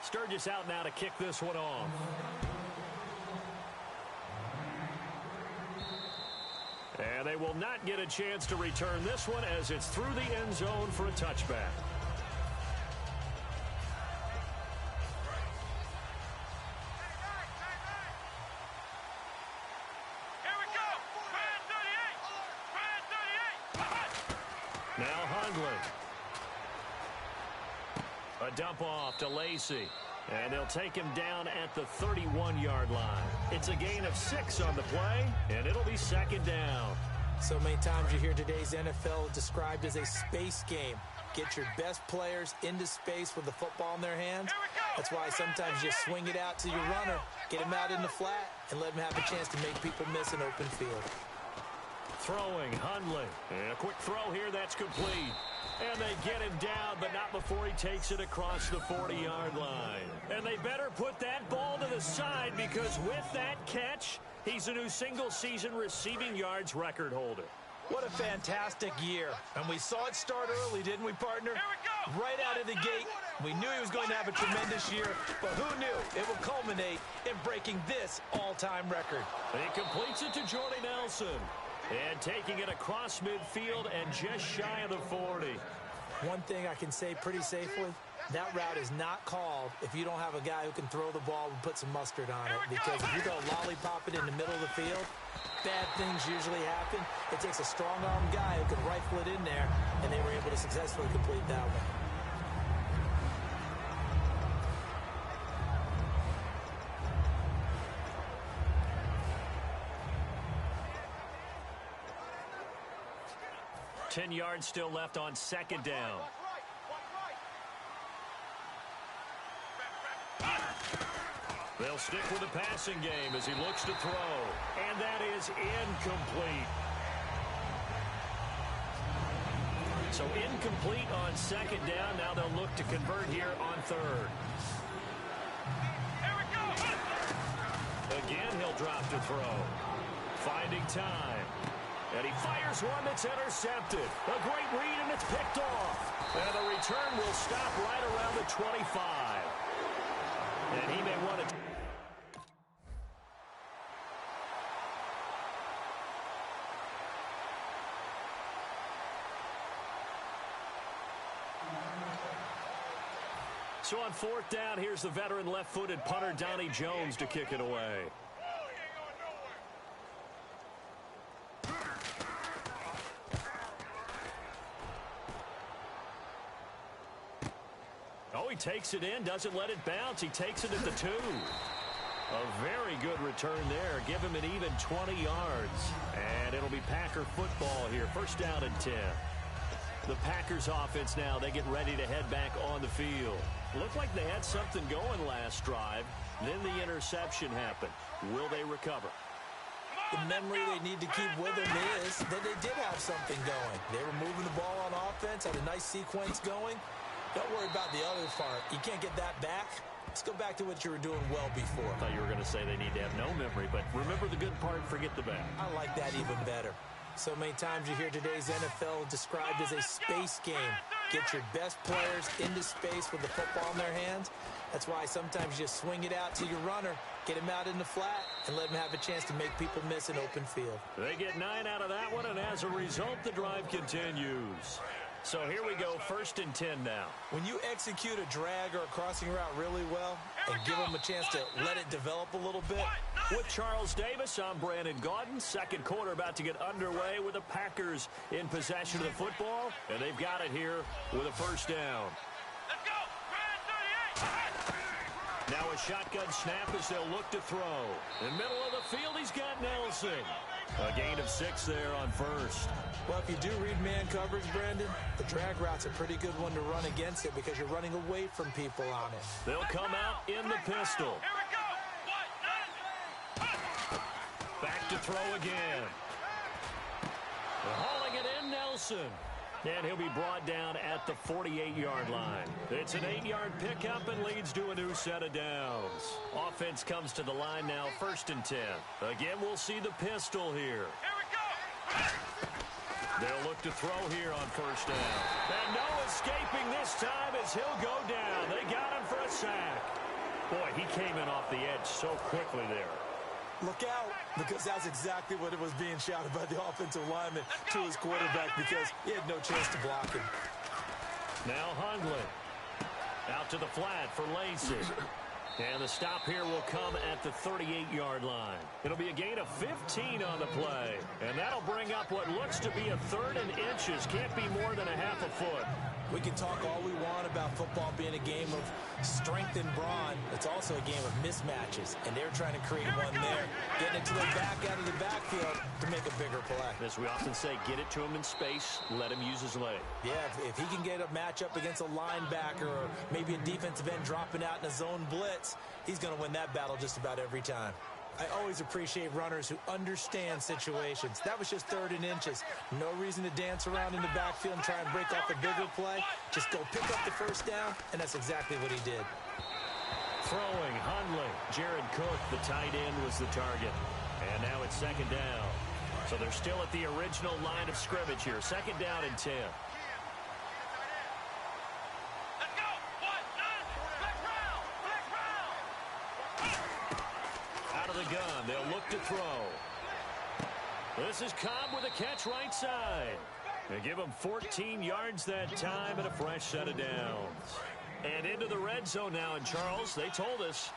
Sturgis out now to kick this one off. And they will not get a chance to return this one as it's through the end zone for a touchback. Now Hundley. A dump off to Lacey. And they'll take him down at the 31-yard line. It's a gain of 6 on the play, and it'll be second down. So many times you hear today's NFL described as a space game. Get your best players into space with the football in their hands. That's why sometimes you just swing it out to your runner, get him out in the flat, and let him have a chance to make people miss an open field. Throwing, Hundley. And a quick throw here, that's complete. And they get him down, but not before he takes it across the 40-yard line. And they better put that ball to the side because with that catch, he's a new single-season receiving yards record holder. What a fantastic year. And we saw it start early, didn't we, partner? Right out of the gate, we knew he was going to have a tremendous year, but who knew it would culminate in breaking this all-time record. He completes it to Jordy Nelson. And taking it across midfield and just shy of the 40. One thing I can say pretty safely, that route is not called if you don't have a guy who can throw the ball and put some mustard on it. Because if you go lollipop it in the middle of the field, bad things usually happen. It takes a strong-arm guy who can rifle it in there, and they were able to successfully complete that one. Ten yards still left on second down. They'll stick with the passing game as he looks to throw. And that is incomplete. So incomplete on second down. Now they'll look to convert here on third. Again, he'll drop to throw. Finding time. And he fires one that's intercepted. A great read, and it's picked off. And the return will stop right around the 25. And he may want to... So on fourth down, here's the veteran left-footed punter Donnie Jones to kick it away. Oh, he takes it in, doesn't let it bounce. He takes it at the 2. A very good return there. Give him an even 20 yards. And it'll be Packer football here. First down and 10. The Packers offense now, they get ready to head back on the field. Looked like they had something going last drive. Then the interception happened. Will they recover? The memory they need to keep with them is that they did have something going. They were moving the ball on offense, had a nice sequence going. Don't worry about the other part. You can't get that back. Let's go back to what you were doing well before. I thought you were going to say they need to have no memory, but remember the good part, forget the bad. I like that even better. So many times you hear today's NFL described as a space game. Get your best players into space with the football in their hands. That's why sometimes you just swing it out to your runner, get him out in the flat, and let him have a chance to make people miss an open field. They get 9 out of that one, and as a result, the drive continues. So here we go, first and 10 now. When you execute a drag or a crossing route really well and give them a chance to let it develop a little bit. With Charles Davis, I'm Brandon Gaudin. Second quarter about to get underway with the Packers in possession of the football. And they've got it here with a first down. Let's go! Now a shotgun snap as they'll look to throw. In the middle of the field, he's got Nelson. A gain of 6 there on first. Well, if you do read man coverage, Brandon, the drag route's a pretty good one to run against it because you're running away from people on it. They'll come out in the pistol. Here we go! Back to throw again. Hauling it in, Nelson. And he'll be brought down at the 48-yard line. It's an 8-yard pickup and leads to a new set of downs. Offense comes to the line now, first and 10. Again, we'll see the pistol here. Here we go! They'll look to throw here on first down. And no escaping this time as he'll go down. They got him for a sack. Boy, he came in off the edge so quickly there. Look out, because that's exactly what it was being shouted by the offensive lineman to his quarterback, because he had no chance to block him. Now Hundley. Out to the flat for Lacey. And the stop here will come at the 38-yard line. It'll be a gain of 15 on the play. And that'll bring up what looks to be a 3rd and inches. Can't be more than a half a foot. We can talk all we want about football being a game of strength and brawn. It's also a game of mismatches, and they're trying to create one there, getting it to their back out of the backfield to make a bigger play. As we often say, get it to him in space, let him use his leg. Yeah, if he can get a matchup against a linebacker or maybe a defensive end dropping out in a zone blitz, he's going to win that battle just about every time. I always appreciate runners who understand situations. That was just 3rd and inches. No reason to dance around in the backfield and try and break off a bigger play. Just go pick up the first down, and that's exactly what he did. Throwing, Hundley. Jared Cook, the tight end, was the target. And now it's 2nd down. So they're still at the original line of scrimmage here. 2nd down and 10. Let's go. 1, 9, black round. Out of the gun, they'll look to throw. This is Cobb with a catch right side. They give him 14 yards that time and a fresh set of downs. And into the red zone now. And Charles, they told us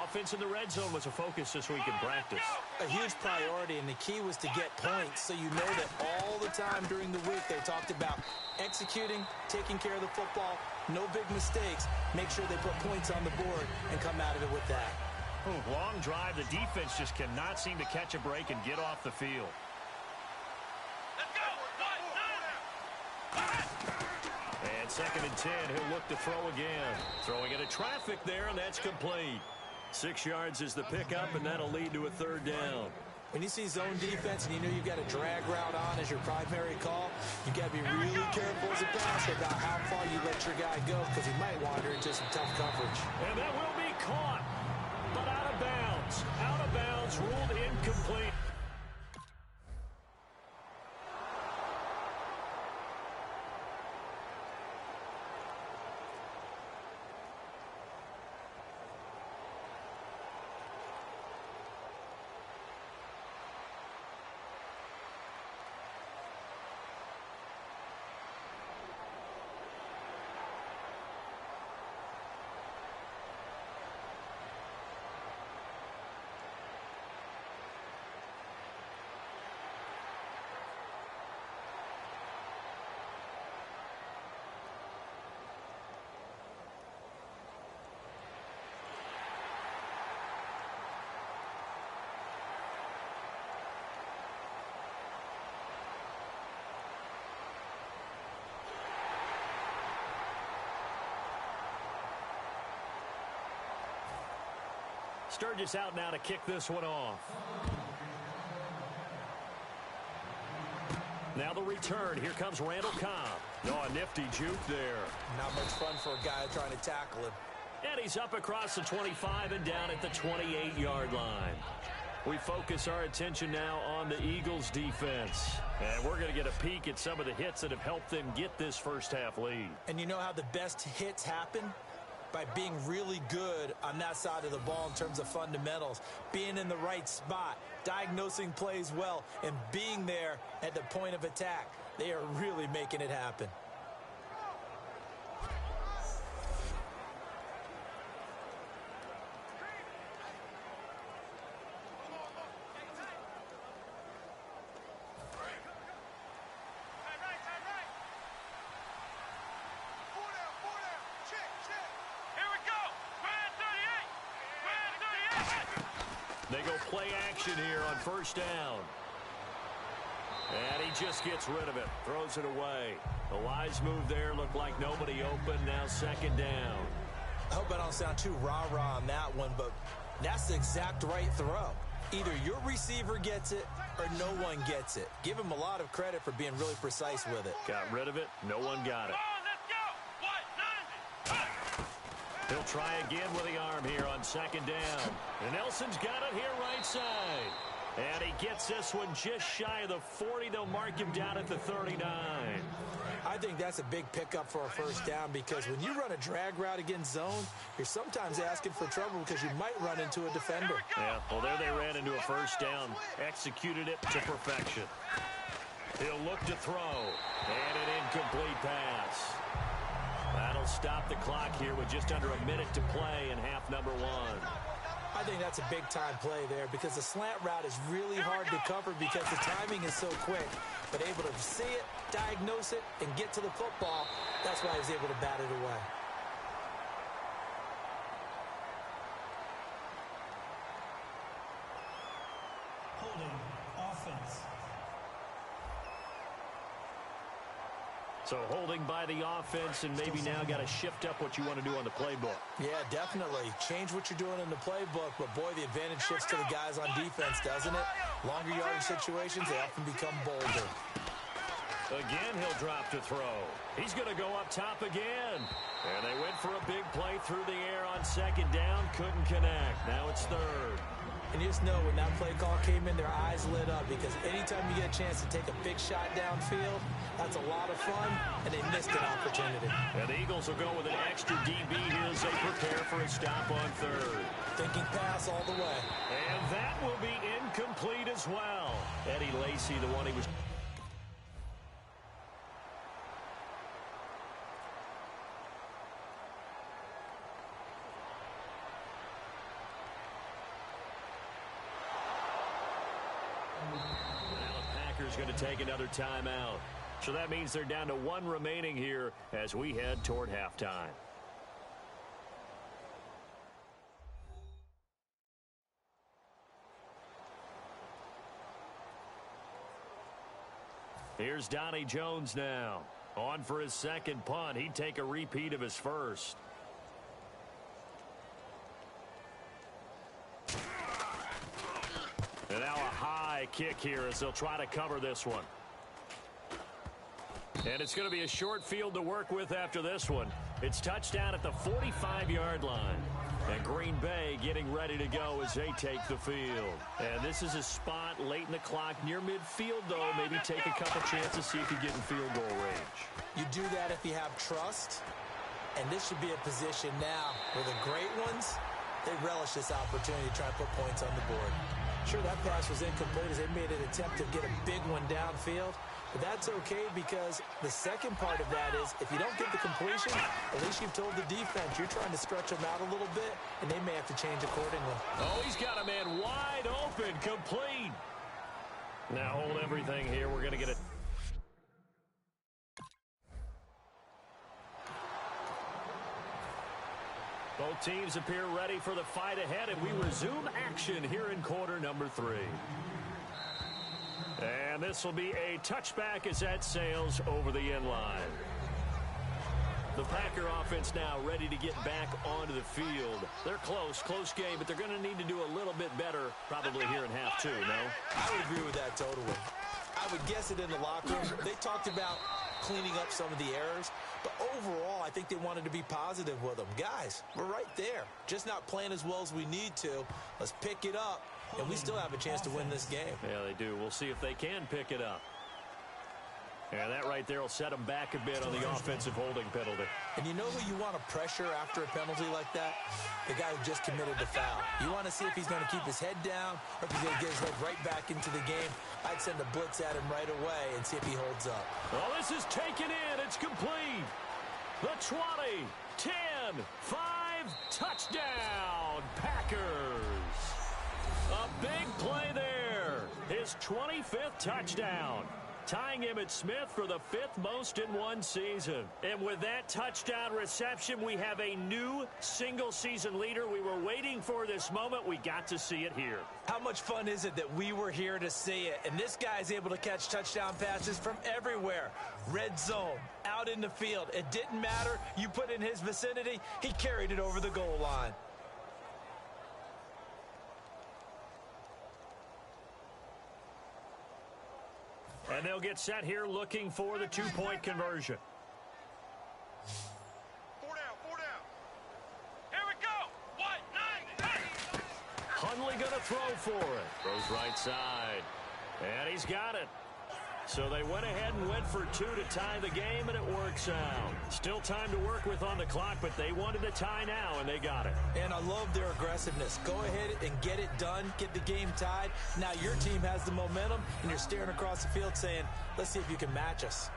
offense in the red zone was a focus this week in practice. A huge priority, and the key was to get points. So you know that all the time during the week they talked about executing, taking care of the football, no big mistakes. Make sure they put points on the board and come out of it with that. Ooh, long drive. The defense just cannot seem to catch a break and get off the field. Let's go. 1, 9. And 2nd and 10, he'll look to throw again. Throwing into traffic there, and that's complete. 6 yards is the pickup, and that'll lead to a 3rd down. When you see zone defense and you know you've got a drag route on as your primary call, you've got to be really careful as a passer about how far you let your guy go, because he might wander into some tough coverage. And that will be caught, but out of bounds. Out of bounds, ruled incomplete. Sturgis out now to kick this one off. Now the return. Here comes Randall Cobb. Oh, a nifty juke there. Not much fun for a guy trying to tackle him. And he's up across the 25 and down at the 28-yard line. We focus our attention now on the Eagles' defense. And we're going to get a peek at some of the hits that have helped them get this first-half lead. And you know how the best hits happen? By being really good on that side of the ball in terms of fundamentals, being in the right spot, diagnosing plays well, and being there at the point of attack. They are really making it happen. They go play action here on first down. And he just gets rid of it. Throws it away. The wise move there. Looked like nobody open. Now 2nd down. I hope I don't sound too rah-rah on that one, but that's the exact right throw. Either your receiver gets it or no one gets it. Give him a lot of credit for being really precise with it. Got rid of it. No one got it. He'll try again with the arm here on 2nd down. And Nelson's got it here right side. And he gets this one just shy of the 40. They'll mark him down at the 39. I think that's a big pickup for a first down because when you run a drag route against zone, you're sometimes asking for trouble because you might run into a defender. Yeah, well, there they ran into a first down. Executed it to perfection. He'll look to throw. And an incomplete pass. That'll stop the clock here with just under a minute to play in half number one. I think that's a big-time play there because the slant route is really hard to cover because the timing is so quick. But able to see it, diagnose it, and get to the football, that's why he was able to bat it away. Holding offense. So holding by the offense, and maybe now got to shift up what you want to do on the playbook. Yeah, definitely. Change what you're doing in the playbook, but boy, the advantage shifts to the guys on defense, doesn't it? Longer yardage situations, they often become bolder. Again, he'll drop to throw. He's going to go up top again. And they went for a big play through the air on second down. Couldn't connect. Now it's third. And you just know when that play call came in, their eyes lit up because anytime you get a chance to take a big shot downfield, that's a lot of fun, and they missed an opportunity. And the Eagles will go with an extra DB here as they prepare for a stop on third. Thinking pass all the way. And that will be incomplete as well. Eddie Lacy, the one he was... going to take another timeout. So that means they're down to one remaining here as we head toward halftime. Here's Donnie Jones now. On for his second punt. He'd take a repeat of his first. And now a high kick here as they'll try to cover this one. And it's going to be a short field to work with after this one. It's touchdown at the 45-yard line. And Green Bay getting ready to go as they take the field. And this is a spot late in the clock near midfield, though. Maybe take a couple chances, see if you get in field goal range. You do that if you have trust. And this should be a position now where the great ones, they relish this opportunity to try and put points on the board. Sure, that pass was incomplete as they made an attempt to get a big one downfield. But that's okay because the second part of that is if you don't get the completion, at least you've told the defense you're trying to stretch them out a little bit, and they may have to change accordingly. Oh, he's got a man wide open, complete. Now hold everything here. We're going to get it. Both teams appear ready for the fight ahead, and we resume action here in quarter number 3. And this will be a touchback as that sails over the end line. The Packer offense now ready to get back onto the field. They're close game, but they're going to need to do a little bit better probably here in half 2, no? I would agree with that totally. I would guess it in the locker room. They talked about cleaning up some of the errors, but overall, I think they wanted to be positive with them. Guys, we're right there. Just not playing as well as we need to. Let's pick it up, and we still have a chance to win this game. Yeah, they do. We'll see if they can pick it up. And that right there will set them back a bit on the offensive holding penalty. And you know who you want to pressure after a penalty like that? The guy who just committed the foul. You want to see if he's going to keep his head down or if he's going to get his head right back into the game. I'd send a blitz at him right away and see if he holds up. Well, this is taken in. It's complete. The 20, 10, 5, touchdown, Packers. A big play there. His 25th touchdown. Tying Emmitt Smith for the 5th most in one season. And with that touchdown reception, we have a new single-season leader. We were waiting for this moment. We got to see it here. How much fun is it that we were here to see it? And this guy's able to catch touchdown passes from everywhere. Red zone, out in the field. It didn't matter. You put in his vicinity, he carried it over the goal line. And they'll get set here looking for the two-point conversion. 4 down. Here we go. 1, 9, 8. Hundley going to throw for it. Throws right side. And he's got it. So they went ahead and went for two to tie the game, and it works out. Still time to work with on the clock, but they wanted to tie now, and they got it. And I love their aggressiveness. Go ahead and get it done, get the game tied. Now your team has the momentum, and you're staring across the field saying, let's see if you can match us.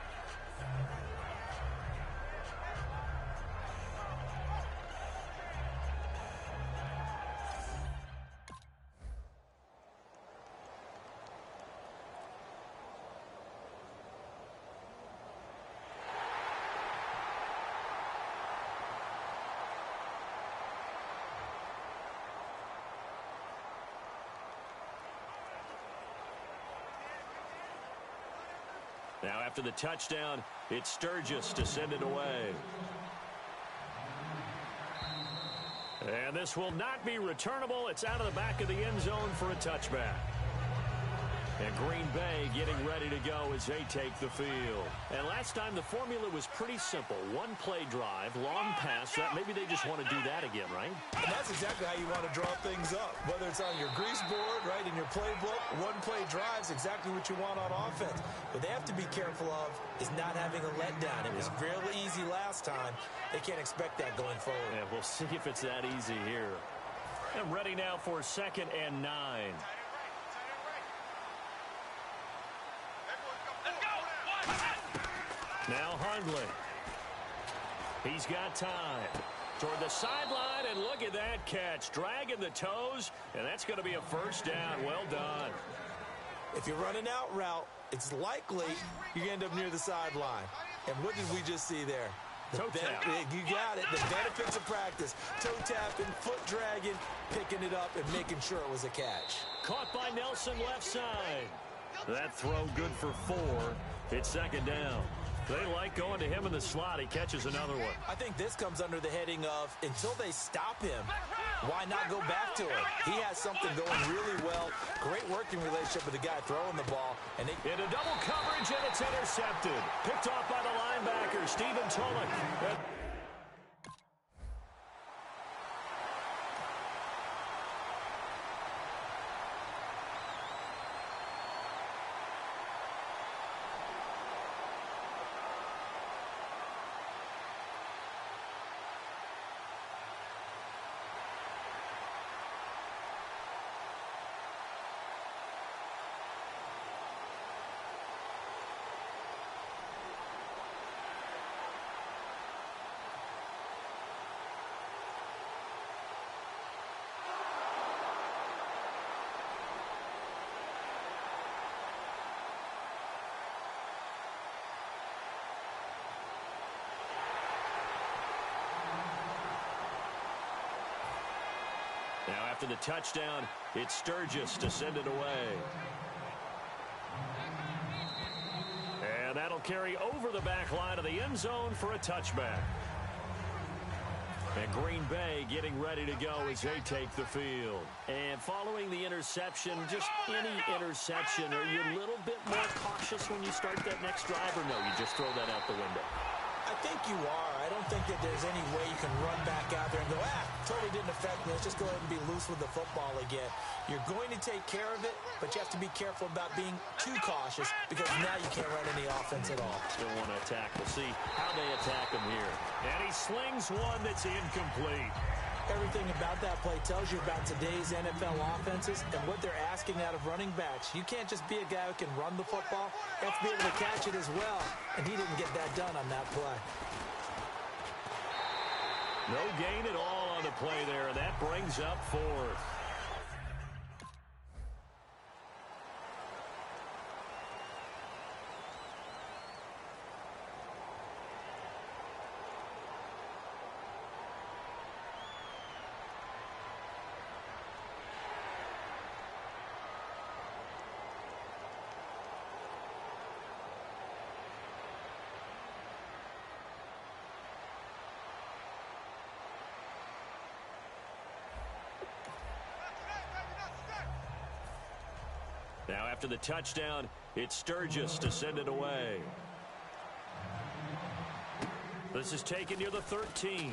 Now after the touchdown, it's Sturgis to send it away. And this will not be returnable. It's out of the back of the end zone for a touchback. And Green Bay getting ready to go as they take the field. And last time the formula was pretty simple. One play drive, long pass. Maybe they just want to do that again, right? And that's exactly how you want to draw things up. Whether it's on your grease board, right, in your playbook, one play drive is exactly what you want on offense. What they have to be careful of is not having a letdown. It was real easy last time. They can't expect that going forward. Yeah, we'll see if it's that easy here. And ready now for 2nd and 9. Now Hundley. He's got time. Toward the sideline, and look at that catch. Dragging the toes, and that's going to be a first down. Well done. If you're running out route, it's likely you end up near the sideline. And what did we just see there? Toe tap. You got it. The benefits of practice. Toe tapping, foot dragging, picking it up, and making sure it was a catch. Caught by Nelson left side. That throw good for 4. It's 2nd down. They like going to him in the slot. He catches another one. I think this comes under the heading of until they stop him, why not go back to him? He has something going really well. Great working relationship with the guy throwing the ball. And into double coverage, and it's intercepted. Picked off by the linebacker, Stephen Tulloch. Now after the touchdown, it's Sturgis to send it away. And that'll carry over the back line of the end zone for a touchback. And Green Bay getting ready to go as they take the field. And following the interception, just any interception, are you a little bit more cautious when you start that next drive, or no, you just throw that out the window? I think you are. I don't think that there's any way you can run back out there and go, totally didn't affect me. Let's just go ahead and be loose with the football again. You're going to take care of it, but you have to be careful about being too cautious because now you can't run any offense at all. Still want to attack. We'll see how they attack him here. And he slings one that's incomplete. Everything about that play tells you about today's NFL offenses and what they're asking out of running backs. You can't just be a guy who can run the football. You have to be able to catch it as well. And he didn't get that done on that play. No gain at all on the play there, and that brings up 4th. Now after the touchdown, it's Sturgis to send it away. This is taken near the 13.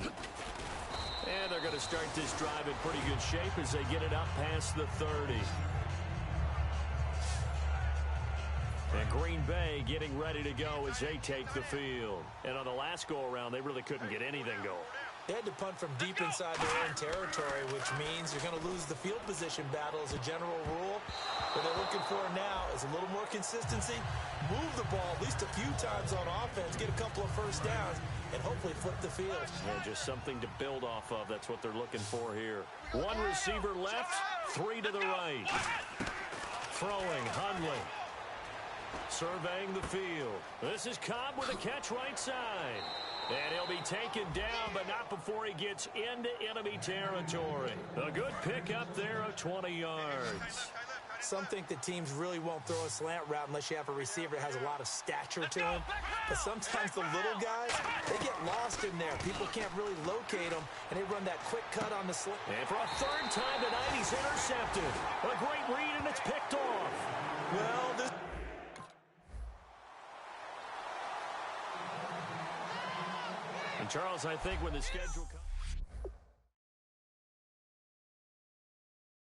And they're going to start this drive in pretty good shape as they get it up past the 30. And Green Bay getting ready to go as they take the field. And on the last go-around, they really couldn't get anything going. They had to punt from deep inside their own territory, which means you're going to lose the field position battle as a general rule. What they're looking for now is a little more consistency, move the ball at least a few times on offense, get a couple of first downs, and hopefully flip the field. Yeah, just something to build off of. That's what they're looking for here. One receiver left, three to the right. Throwing, Hundley. Surveying the field. This is Cobb with a catch right side. And he'll be taken down, but not before he gets into enemy territory. A good pickup there of 20 yards. Some think that teams really won't throw a slant route unless you have a receiver that has a lot of stature to him. But sometimes the little guys, they get lost in there. People can't really locate them, and they run that quick cut on the slant. And for a third time tonight, he's intercepted. A great read, and it's picked off. Well, this... And Charles, I think when the schedule comes...